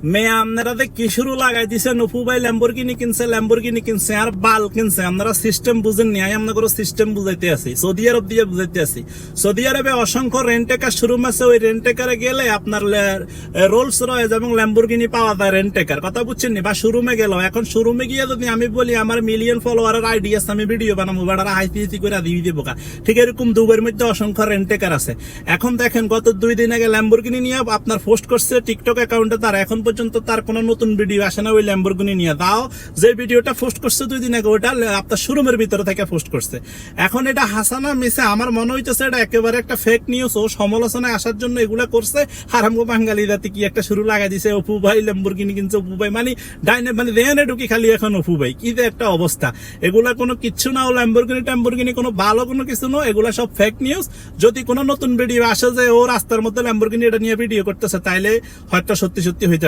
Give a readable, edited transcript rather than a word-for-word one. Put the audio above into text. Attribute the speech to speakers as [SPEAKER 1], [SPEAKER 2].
[SPEAKER 1] মেয়ে আপনারা কি শুরু লাগাই দিছে নফু ভাই ল্যাম্বরগিনি কিনছে আর বাল কিনছে। আপনারা সিস্টেম বুঝেন নি, আমরা কোনো সিস্টেম বুঝাইতে আছি, সৌদি আরব দিয়ে বুঝাইতে আছি। সৌদি আরবে অসংখ্য রেন্টেকার শোরুম আছে, ওই রেন্টেকারে গেলে আপনার রোলস রয়েস এবং ল্যাম্বরগিনি পাওয়া যায় রেন্টেকার, কথা বুঝছেন নি? বা শোরুমে গেল, এখন শোরুমে গিয়ে যদি আমি বলি আমার মিলিয়ন ফলোয়ারের আইডি আছে, আমি ভিডিও বানাবো, বেড়ারা হাইতি করে দিয়ে দিব। ঠিক এরকম দুবাইয়ের মধ্যে অসংখ্য রেন্টেকার আছে। এখন দেখেন গত 2 দিন আগে ল্যাম্বরগিনি নিয়ে আপনার পোস্ট করছে টিকটক অ্যাকাউন্টে, তার এখন পর্যন্ত তার কোনো নতুন ভিডিও আসে না ওই ল্যাম্বরগিনি নিয়ে। তাও যে ভিডিওটা পোস্ট করছে 2 দিন আগে, ওটা আপনার শোরুমের ভিতরে থেকে পোস্ট করছে। এখন এটা হাসানা মিসে আমার মনে হইতেছে এটা একেবারে একটা ফেক নিউজ, ও সমালোচনায় আসার জন্য এগুলা করছে। হারামগো বাঙালি জাতি কি একটা শুরু লাগাই দিছে, অপু ভাই ল্যাম্বরগিনি কিনছে, অপু ভাই মানে ডাইনে মানে দেনে ঢুকি খালি এখন অপু ভাই, কি যে একটা অবস্থা। এগুলা কোনো কিচ্ছু না, ও ল্যাম্বরগিনি কোনো ভালো কোনো কিছু না, এগুলা সব ফেক নিউজ। যদি কোনো নতুন ভিডিও আসে যে ও রাস্তার মধ্যে ল্যাম্বরগিনি এটা নিয়ে ভিডিও করতেছে, তাইলে হয়তো সত্যি হয়ে যাবে।